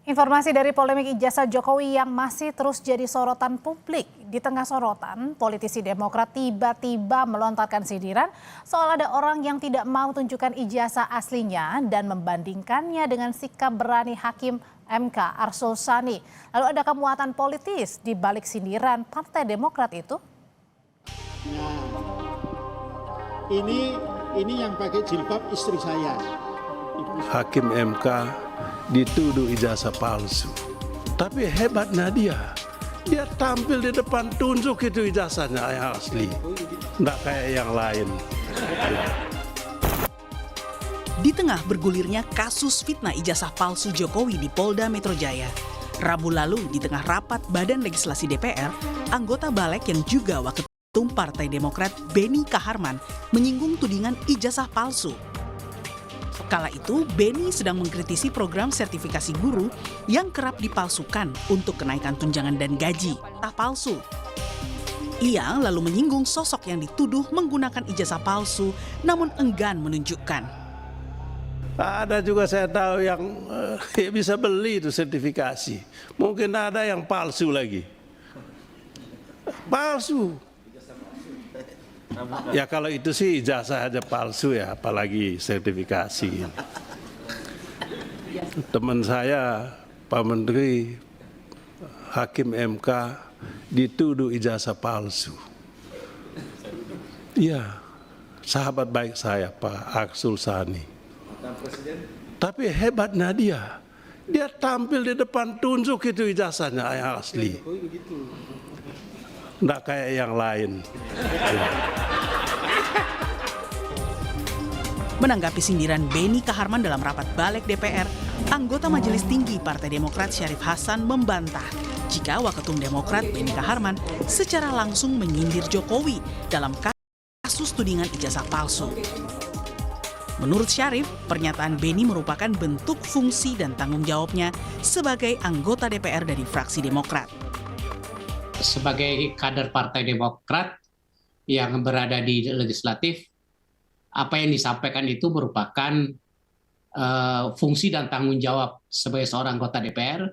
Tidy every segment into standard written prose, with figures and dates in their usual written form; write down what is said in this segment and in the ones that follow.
Informasi dari polemik ijazah Jokowi yang masih terus jadi sorotan publik. Di tengah sorotan, politisi Demokrat tiba-tiba melontarkan sindiran soal ada orang yang tidak mau tunjukkan ijazah aslinya dan membandingkannya dengan sikap berani Hakim MK Arsul Sani. Lalu ada kemuatan politis di balik sindiran Partai Demokrat itu? Nah, ini yang pakai jilbab istri saya. Hakim MK dituduh ijazah palsu. Tapi hebatnya dia tampil di depan tunjuk itu ijazahnya yang asli. Nggak kayak yang lain. Di tengah bergulirnya kasus fitnah ijazah palsu Jokowi di Polda Metro Jaya, Rabu lalu di tengah rapat Badan Legislasi DPR, anggota Balek yang juga Waketum Partai Demokrat Beni Kaharman menyinggung tudingan ijazah palsu. Kala itu, Beni sedang mengkritisi program sertifikasi guru yang kerap dipalsukan untuk kenaikan tunjangan dan gaji, tak palsu. Ia lalu menyinggung sosok yang dituduh menggunakan ijazah palsu namun enggan menunjukkan. Ada juga saya tahu yang bisa beli itu sertifikasi. Mungkin ada yang palsu lagi. Palsu. Ya kalau itu sih ijazah aja palsu ya, apalagi sertifikasi. Teman saya, Pak Menteri, Hakim MK dituduh ijazah palsu. Iya, sahabat baik saya Pak Arsul Sani. Tapi hebatnya dia tampil di depan tunjuk itu ijazahnya yang asli. Nggak kayak yang lain. Menanggapi sindiran Beni Kaharman dalam rapat Balek DPR, anggota Majelis Tinggi Partai Demokrat Syarif Hasan membantah jika Waketum Demokrat Beni Kaharman secara langsung menyindir Jokowi dalam kasus tudingan ijazah palsu. Menurut Syarif, pernyataan Beni merupakan bentuk fungsi dan tanggung jawabnya sebagai anggota DPR dari fraksi Demokrat. Sebagai kader Partai Demokrat yang berada di legislatif, apa yang disampaikan itu merupakan fungsi dan tanggung jawab sebagai seorang anggota DPR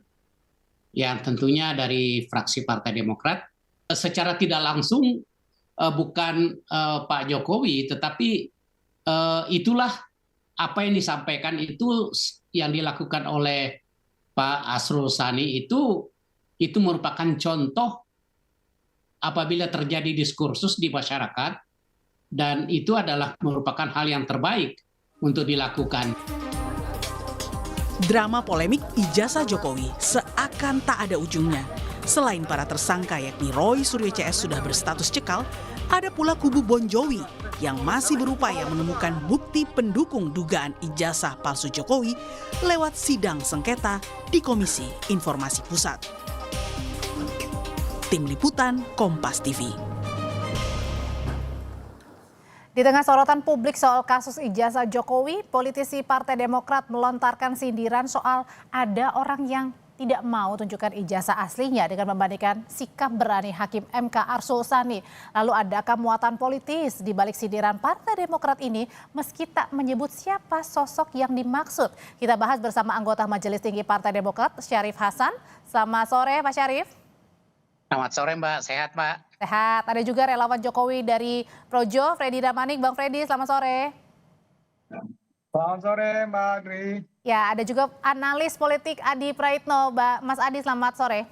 yang tentunya dari fraksi Partai Demokrat. Secara tidak langsung bukan Pak Jokowi, tetapi itulah apa yang disampaikan itu yang dilakukan oleh Pak Arsul Sani itu merupakan contoh apabila terjadi diskursus di masyarakat, dan itu adalah merupakan hal yang terbaik untuk dilakukan. Drama polemik ijazah Jokowi seakan tak ada ujungnya. Selain para tersangka yakni Roy Suryo CS sudah berstatus cekal, ada pula kubu Bon Jovi yang masih berupaya menemukan bukti pendukung dugaan ijazah palsu Jokowi lewat sidang sengketa di Komisi Informasi Pusat. Tim Liputan Kompas TV. Di tengah sorotan publik soal kasus ijazah Jokowi, politisi Partai Demokrat melontarkan sindiran soal ada orang yang tidak mau tunjukkan ijazah aslinya dengan membandingkan sikap berani Hakim MK Arsul Sani. Lalu adakah muatan politis di balik sindiran Partai Demokrat ini meski tak menyebut siapa sosok yang dimaksud? Kita bahas bersama anggota Majelis Tinggi Partai Demokrat Syarif Hasan. Selamat sore Pak Syarif. Selamat sore Mbak, sehat Mbak? Sehat. Ada juga relawan Jokowi dari Projo, Freddy Damanik. Bang Freddy, selamat sore. Selamat sore Mbak Agri. Ya, ada juga analis politik Adi Praitno. Mas Adi, selamat sore.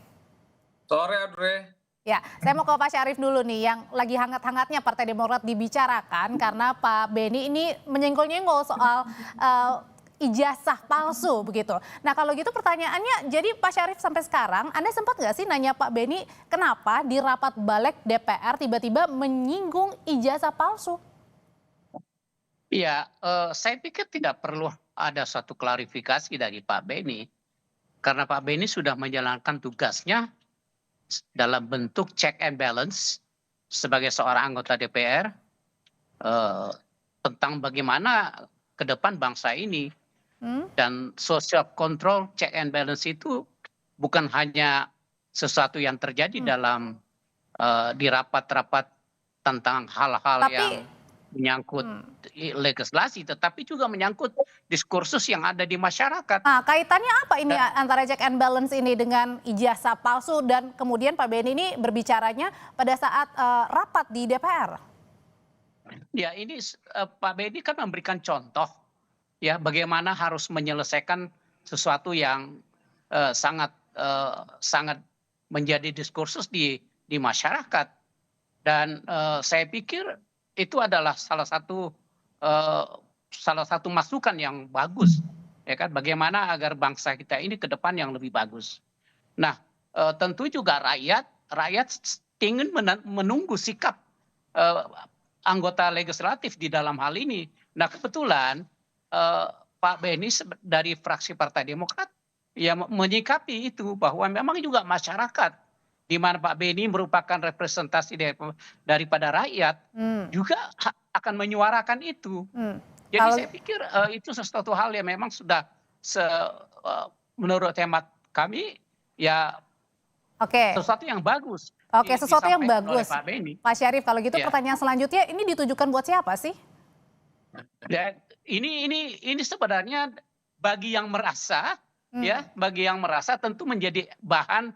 Sore Adre. Ya, saya mau ke Pak Syarif dulu nih, yang lagi hangat-hangatnya Partai Demokrat dibicarakan karena Pak Beni ini menyenggol-nyenggol soal ijazah palsu begitu. Nah kalau gitu pertanyaannya, jadi Pak Syarif sampai sekarang Anda sempat nggak sih nanya Pak Beni kenapa di rapat Balek DPR tiba-tiba menyinggung ijazah palsu? Iya, saya pikir tidak perlu ada suatu klarifikasi dari Pak Beni, karena Pak Beni sudah menjalankan tugasnya dalam bentuk check and balance sebagai seorang anggota DPR tentang bagaimana ke depan bangsa ini. Dan social control check and balance itu bukan hanya sesuatu yang terjadi dalam di rapat-rapat tentang hal-hal yang menyangkut legislasi, tetapi juga menyangkut diskursus yang ada di masyarakat. Nah, kaitannya apa ini antara check and balance ini dengan ijazah palsu dan kemudian Pak Beni ini berbicaranya pada saat rapat di DPR? Ya, ini Pak Beni kan memberikan contoh ya bagaimana harus menyelesaikan sesuatu yang sangat menjadi diskursus di masyarakat. Dan saya pikir itu adalah salah satu masukan yang bagus, ya kan? Bagaimana agar bangsa kita ini ke depan yang lebih bagus. Nah, tentu juga rakyat ingin menunggu sikap anggota legislatif di dalam hal ini. Nah, kebetulan Pak Beni dari fraksi Partai Demokrat ya menyikapi itu bahwa memang juga masyarakat di mana Pak Beni merupakan representasi daripada rakyat juga akan menyuarakan itu. Jadi saya pikir itu sesuatu hal yang memang sudah menurut hemat kami ya sesuatu yang bagus. Oke, sesuatu yang bagus. Pak Beni. Pak Syarif, kalau gitu pertanyaan selanjutnya ini ditujukan buat siapa sih? Dan ini sebenarnya bagi yang merasa ya, bagi yang merasa tentu menjadi bahan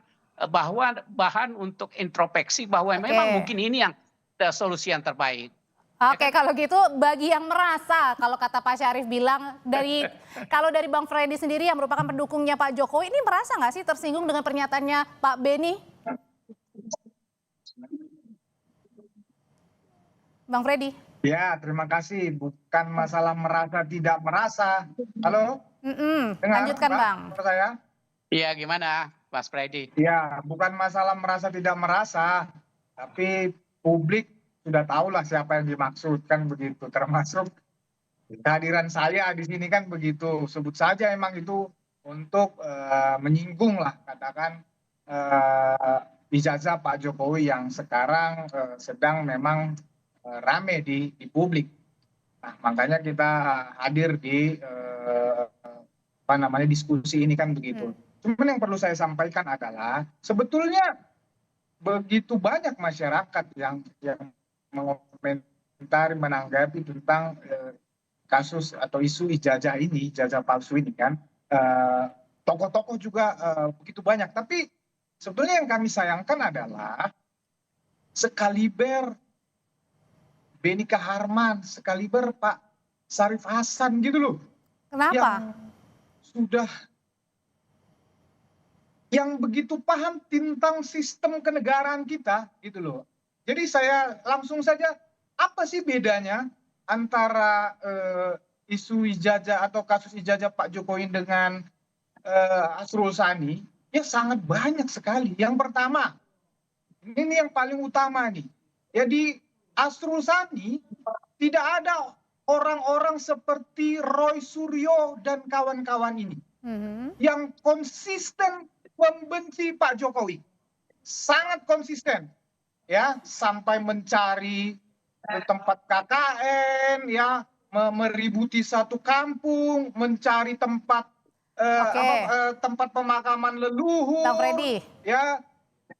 untuk introspeksi bahwa memang mungkin ini yang solusi yang terbaik. Oke, kalau gitu bagi yang merasa, kalau kata Pak Syarif bilang kalau dari Bang Freddy sendiri yang merupakan pendukungnya Pak Jokowi, ini merasa nggak sih tersinggung dengan pernyataannya Pak Beni? Bang Freddy. Ya, terima kasih. Bukan masalah merasa tidak merasa. Halo? Dengar, Lanjutkan Bang. Saya? Iya, gimana Mas Freddy? Ya, bukan masalah merasa tidak merasa, tapi publik sudah tahulah siapa yang dimaksud kan begitu. Termasuk kehadiran saya di sini kan begitu. Sebut saja emang itu untuk menyinggung lah katakan ijazah Pak Jokowi yang sekarang sedang memang rame di publik. Nah, makanya kita hadir di diskusi ini kan begitu. Cuman yang perlu saya sampaikan adalah sebetulnya begitu banyak masyarakat yang mengomentari, menanggapi tentang kasus atau isu ijazah palsu ini kan. Tokoh-tokoh juga begitu banyak. Tapi sebetulnya yang kami sayangkan adalah sekaliber Beni Kaharman, sekaliber Pak Syarif Hasan gitu loh. Kenapa? Yang begitu paham tentang sistem kenegaraan kita gitu loh. Jadi saya langsung saja, apa sih bedanya antara isu ijazah atau kasus ijazah Pak Jokowi dengan Asrul Sani? Ya sangat banyak sekali. Yang pertama, ini yang paling utama nih. Jadi Asrul Sani tidak ada orang-orang seperti Roy Suryo dan kawan-kawan ini yang konsisten membenci Pak Jokowi, sangat konsisten, ya sampai mencari tempat KKN, ya meributi satu kampung, mencari tempat tempat pemakaman leluhur, ya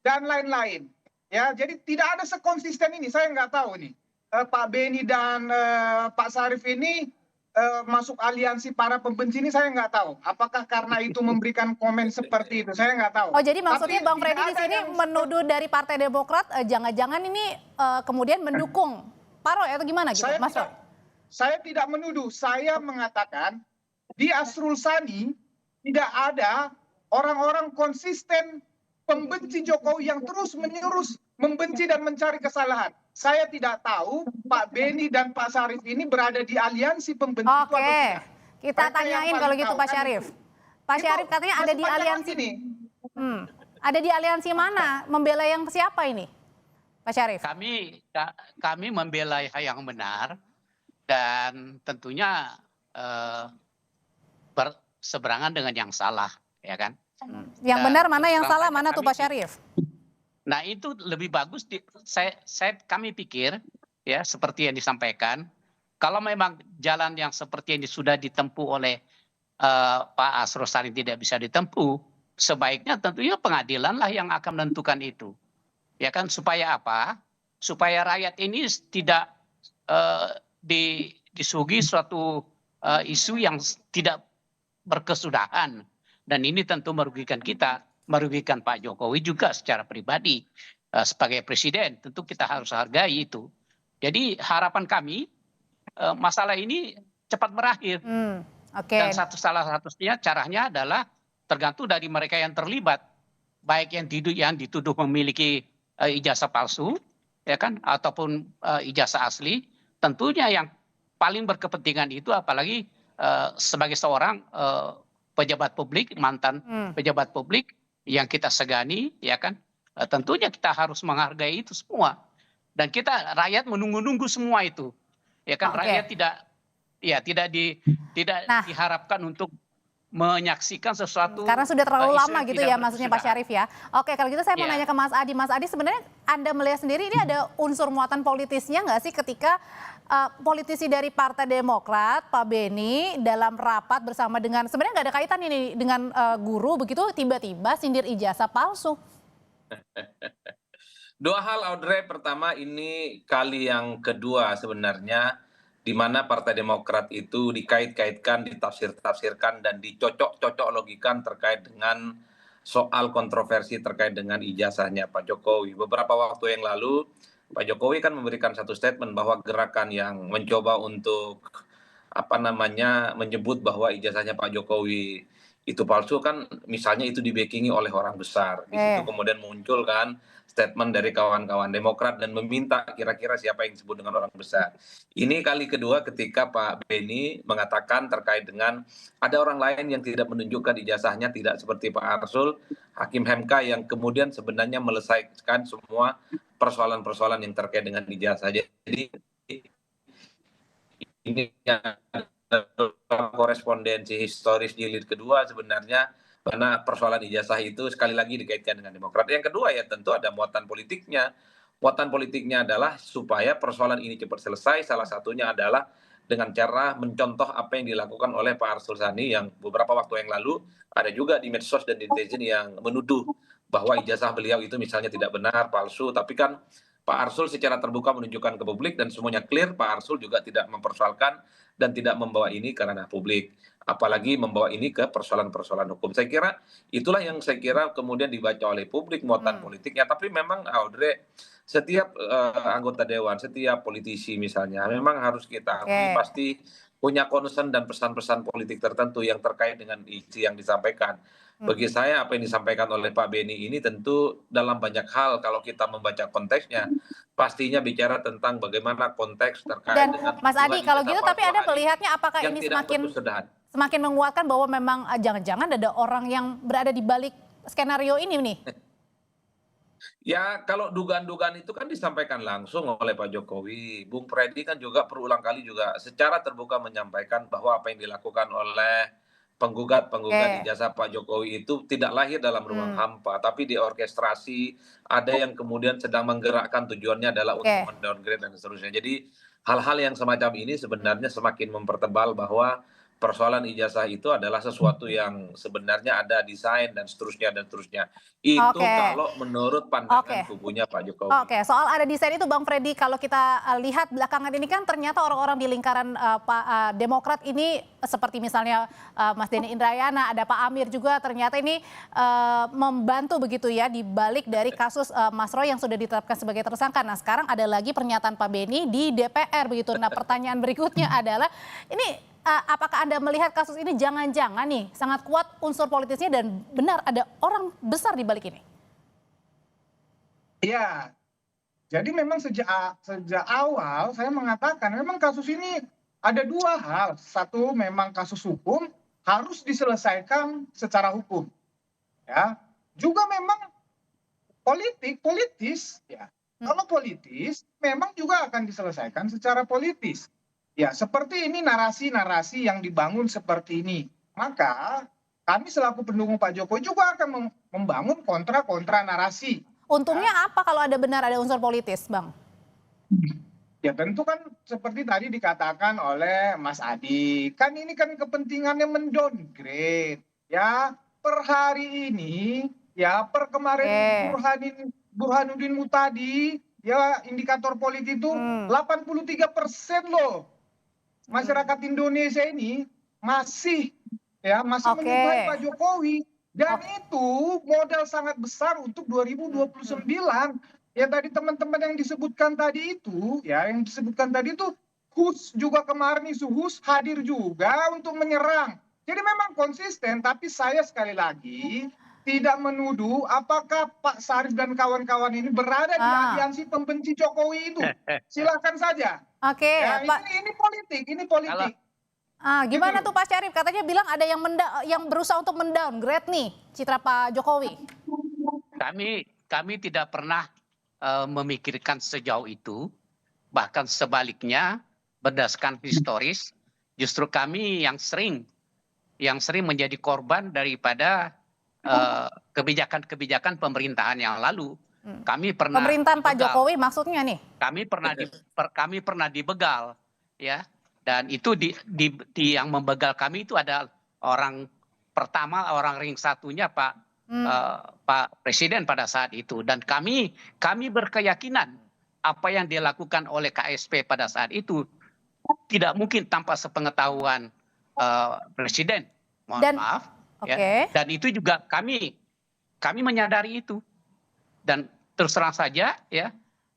dan lain-lain. Ya, jadi tidak ada sekonsisten ini. Saya nggak tahu nih, Pak Beni dan Pak Syarif ini masuk aliansi para pembenci ini, saya nggak tahu. Apakah karena itu memberikan komen seperti itu? Saya nggak tahu. Oh, jadi maksudnya Bang Freddy di sini menuduh dari Partai Demokrat, jangan-jangan ini kemudian mendukung Pak Roy atau gimana gitu, Mas Roy? Saya tidak menuduh. Saya mengatakan di Asrul Sani tidak ada orang-orang konsisten pembenci Jokowi yang terus-menerus membenci dan mencari kesalahan. Saya tidak tahu Pak Beni dan Pak Syarif ini berada di aliansi pembenci itu atau tidak. Kita tanyain kalau gitu Pak Syarif. Pak Syarif katanya ada di aliansi ini. Ada di aliansi mana? Membela yang siapa ini? Pak Syarif. Kami membela yang benar dan tentunya berseberangan dengan yang salah, ya kan? Yang benar mana, yang salah mana tuh Pak Syarif? Nah, itu lebih bagus kami pikir ya seperti yang disampaikan, kalau memang jalan yang seperti ini sudah ditempuh oleh Pak Asrul Sani tidak bisa ditempuh, sebaiknya tentunya pengadilanlah yang akan menentukan itu. Ya kan, supaya apa? Supaya rakyat ini tidak disuguhi suatu isu yang tidak berkesudahan, dan ini tentu merugikan kita, merugikan Pak Jokowi juga secara pribadi. Sebagai presiden tentu kita harus hargai itu. Jadi harapan kami masalah ini cepat berakhir. Oke. Dan salah satunya caranya adalah tergantung dari mereka yang terlibat, baik yang dituduh memiliki ijazah palsu, ya kan, ataupun ijazah asli. Tentunya yang paling berkepentingan itu, apalagi sebagai seorang pejabat publik, mantan pejabat publik yang kita segani, ya kan, tentunya kita harus menghargai itu semua. Dan kita rakyat menunggu-nunggu semua itu, ya kan. Rakyat tidak diharapkan untuk menyaksikan sesuatu karena sudah terlalu isu lama yang gitu tidak ya, maksudnya Pak Syarif ya. Oke, kalau gitu saya mau nanya ke Mas Adi. Mas Adi, sebenarnya Anda melihat sendiri ini ada unsur muatan politisnya nggak sih ketika politisi dari Partai Demokrat, Pak Beni, dalam rapat bersama dengan, sebenarnya nggak ada kaitan ini dengan guru begitu, tiba-tiba sindir ijazah palsu? Dua hal, Audrey. Pertama, ini kali yang kedua sebenarnya di mana Partai Demokrat itu dikait-kaitkan, ditafsir-tafsirkan, dan dicocok-cocok logikan terkait dengan soal kontroversi terkait dengan ijazahnya Pak Jokowi. Beberapa waktu yang lalu, Pak Jokowi kan memberikan satu statement bahwa gerakan yang mencoba untuk menyebut bahwa ijazahnya Pak Jokowi itu palsu kan, misalnya itu dibackingi oleh orang besar. Di situ kemudian muncul kan statement dari kawan-kawan Demokrat dan meminta kira-kira siapa yang disebut dengan orang besar. Ini kali kedua ketika Pak Beni mengatakan terkait dengan ada orang lain yang tidak menunjukkan ijazahnya, tidak seperti Pak Arsul, Hakim MK yang kemudian sebenarnya melesaikan semua persoalan-persoalan yang terkait dengan ijazah. Jadi ini korespondensi historis jilid kedua sebenarnya, karena persoalan ijazah itu sekali lagi dikaitkan dengan Demokrat. Yang kedua ya tentu ada muatan politiknya. Muatan politiknya adalah supaya persoalan ini cepat selesai. Salah satunya adalah dengan cara mencontoh apa yang dilakukan oleh Pak Arsul Sani yang beberapa waktu yang lalu ada juga di medsos dan di netizen yang menuduh bahwa ijazah beliau itu misalnya tidak benar, palsu. Tapi kan Pak Arsul secara terbuka menunjukkan ke publik dan semuanya clear. Pak Arsul juga tidak mempersoalkan dan tidak membawa ini ke ranah publik, apalagi membawa ini ke persoalan-persoalan hukum. Saya kira itulah yang saya kira kemudian dibaca oleh publik muatan politiknya. Tapi memang Audrey, setiap anggota dewan, setiap politisi misalnya, memang harus kita akui pasti punya concern dan pesan-pesan politik tertentu yang terkait dengan isi yang disampaikan. Bagi saya apa yang disampaikan oleh Pak Beni ini tentu dalam banyak hal kalau kita membaca konteksnya pastinya bicara tentang bagaimana konteks terkait Dan dengan Mas Adi, kalau gitu tapi Anda melihatnya apakah ini semakin menguatkan bahwa memang jangan-jangan ada orang yang berada di balik skenario ini nih? Ya, kalau dugaan-dugaan itu kan disampaikan langsung oleh Pak Jokowi. Bung Freddy kan juga berulang kali juga secara terbuka menyampaikan bahwa apa yang dilakukan oleh penggugat ijazah Pak Jokowi itu tidak lahir dalam ruang hampa, tapi diorkestrasi, ada yang kemudian sedang menggerakkan tujuannya adalah untuk mendowngrade dan seterusnya. Jadi hal-hal yang semacam ini sebenarnya semakin mempertebal bahwa persoalan ijazah itu adalah sesuatu yang sebenarnya ada desain dan seterusnya dan seterusnya. Itu kalau menurut pandangan kubunya Pak Jokowi. Oke, soal ada desain itu Bang Freddy, kalau kita lihat belakangan ini kan ternyata orang-orang di lingkaran Pak Demokrat ini seperti misalnya Mas Denny Indrayana, ada Pak Amir juga ternyata ini membantu begitu ya di balik dari kasus Mas Roy yang sudah ditetapkan sebagai tersangka. Nah sekarang ada lagi pernyataan Pak Beni di DPR begitu. Nah pertanyaan berikutnya adalah ini apakah Anda melihat kasus ini jangan-jangan nih sangat kuat unsur politisnya dan benar ada orang besar di balik ini? Ya, jadi memang sejak awal saya mengatakan memang kasus ini ada dua hal. Satu memang kasus hukum harus diselesaikan secara hukum. Ya, juga memang politis ya. Kalau politis memang juga akan diselesaikan secara politis. Ya, seperti ini narasi-narasi yang dibangun seperti ini. Maka kami selaku pendukung Pak Jokowi juga akan membangun kontra-kontra narasi. Untungnya apa kalau ada benar ada unsur politis, Bang? Ya tentu kan seperti tadi dikatakan oleh Mas Adi. Kan ini kan kepentingannya mendowngrade. Ya, per hari ini, ya per kemarin Burhanuddin Muhtadi, ya indikator politik itu 83% loh. masyarakat Indonesia ini masih masih Oke. menyukai Pak Jokowi, dan itu modal sangat besar untuk 2029. Ya tadi teman-teman yang disebutkan tadi itu, Hus juga kemarin isu Hus hadir juga untuk menyerang. Jadi memang konsisten, tapi saya sekali lagi tidak menuduh apakah Pak Sarif dan kawan-kawan ini berada di aliansi pembenci Jokowi itu. Silakan saja. Oke, Ya, Pak. ini politik. Gimana tuh Pak Syarif? Katanya bilang ada yang berusaha untuk mendowngrade nih citra Pak Jokowi. Kami tidak pernah memikirkan sejauh itu, bahkan sebaliknya berdasarkan historis, justru kami yang sering menjadi korban daripada kebijakan-kebijakan pemerintahan yang lalu. Kami pernah Pemerintahan Pak dibegal. Jokowi maksudnya nih. Kami pernah dibegal, ya. Dan itu yang membegal kami itu ada orang ring satunya Pak Presiden pada saat itu. Dan kami berkeyakinan apa yang dilakukan oleh KSP pada saat itu tidak mungkin tanpa sepengetahuan Presiden. Maaf. Okay. Ya. Dan itu juga kami menyadari itu. Dan terus terang saja, ya.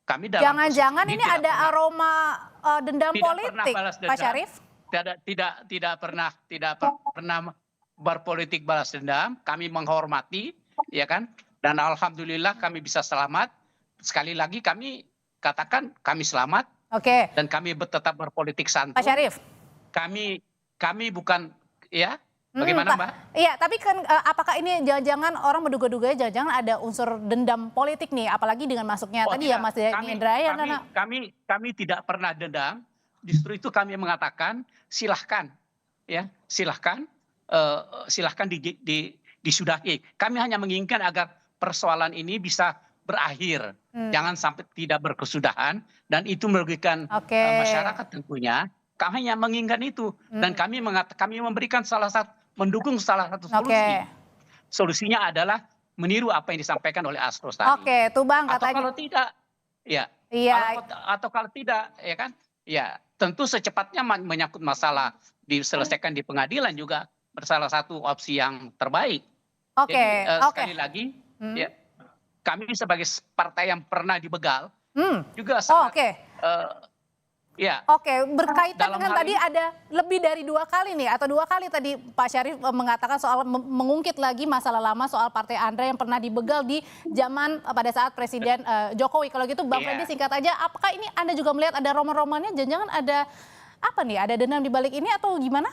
Kami Jangan-jangan ini ada aroma dendam politik, Pak Syarif? Tidak pernah berpolitik balas dendam. Kami menghormati, ya kan? Dan alhamdulillah kami bisa selamat. Sekali lagi kami katakan kami selamat. Oke. Dan kami tetap berpolitik santun. Pak Syarif. Kami bukan, ya. Bagaimana, Mbak? Iya, tapi kan apakah ini jangan-jangan orang menduga-duga jangan-jangan ada unsur dendam politik nih, apalagi dengan masuknya tadi tidak. ya Mas Denny Indrayana. Kami tidak pernah dendam. Justru itu kami mengatakan silahkan, ya silahkan disudahi. Kami hanya menginginkan agar persoalan ini bisa berakhir, jangan sampai tidak berkesudahan dan itu merugikan masyarakat tentunya. Kami hanya menginginkan itu dan kami memberikan mendukung salah satu solusi. Solusinya adalah meniru apa yang disampaikan oleh Astros tadi. Oke, tuh Bang katanya. Atau kalau tidak, ya. Iya. Atau kalau tidak, ya kan? Ya, tentu secepatnya menyangkut masalah diselesaikan di pengadilan juga salah satu opsi yang terbaik. Oke. Jadi sekali lagi, ya, kami sebagai partai yang pernah dibegal juga sangat. Ya. Oke, berkaitan dengan tadi ada lebih dari 2 kali nih atau 2 kali tadi Pak Syarif mengatakan soal mengungkit lagi masalah lama soal Partai Andra yang pernah dibegal di zaman pada saat Presiden Jokowi. Kalau gitu Bang Freddy singkat aja, apakah ini Anda juga melihat ada roman-romannya? Jangan-jangan ada apa nih? Ada dendam di balik ini atau gimana?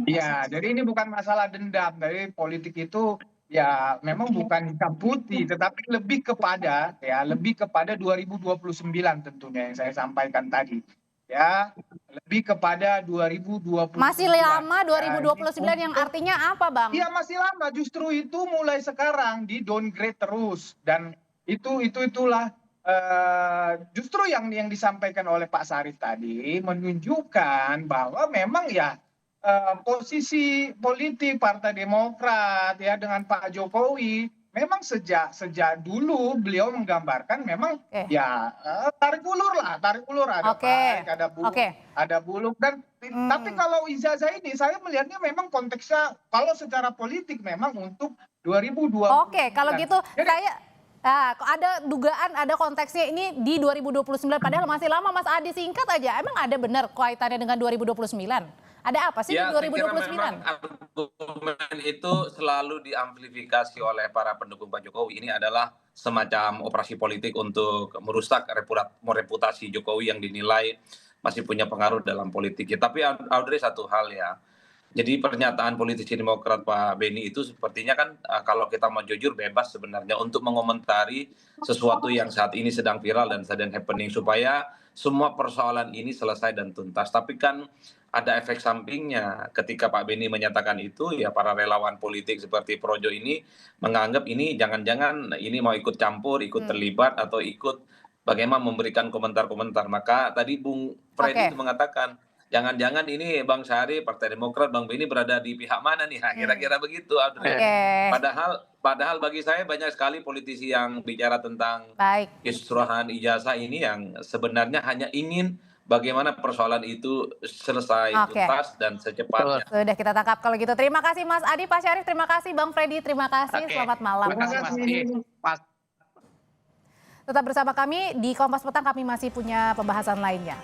Ya, jadi ini bukan masalah dendam. Dari politik itu ya memang bukan hitam putih, tetapi lebih kepada 2029 tentunya yang saya sampaikan tadi. Ya, lebih kepada 2029. Masih lama 2029 yang artinya apa, Bang? Iya, masih lama. Justru itu mulai sekarang di downgrade terus dan itulah justru yang disampaikan oleh Pak Sarif tadi menunjukkan bahwa memang ya posisi politik Partai Demokrat ya dengan Pak Jokowi memang sejak dulu beliau menggambarkan memang tarik ulur ada tarik, ada buluk dan tapi kalau ijazah ini saya melihatnya memang konteksnya kalau secara politik memang untuk 2020. Oke, kalau gitu saya ada dugaan ada konteksnya ini di 2029 padahal masih lama. Mas Adi singkat aja, emang ada benar kaitannya dengan 2029? Ada apa sih di 2029? Memang argumen itu selalu diamplifikasi oleh para pendukung Pak Jokowi. Ini adalah semacam operasi politik untuk merusak reputasi Jokowi yang dinilai masih punya pengaruh dalam politik. Tapi Audrey satu hal ya. Jadi pernyataan politisi Demokrat Pak Beni itu sepertinya kan kalau kita mau jujur bebas sebenarnya untuk mengomentari sesuatu yang saat ini sedang viral dan sedang happening supaya semua persoalan ini selesai dan tuntas. Tapi kan ada efek sampingnya ketika Pak Beni menyatakan itu ya para relawan politik seperti Projo ini menganggap ini jangan-jangan ini mau ikut campur, ikut terlibat atau ikut bagaimana memberikan komentar-komentar. Maka tadi Bung Freddy itu mengatakan jangan-jangan ini Bang Syarif, Partai Demokrat, Bang Beni berada di pihak mana nih? Kira-kira begitu. Padahal bagi saya banyak sekali politisi yang bicara tentang kisruhan ijazah ini yang sebenarnya hanya ingin bagaimana persoalan itu selesai tuntas dan secepatnya. Sudah kita tangkap kalau gitu. Terima kasih Mas Adi, Pak Syarif, terima kasih Bang Freddy, terima kasih. Selamat malam. Terima kasih Mas Adi. Tetap bersama kami di Kompas Petang, kami masih punya pembahasan lainnya.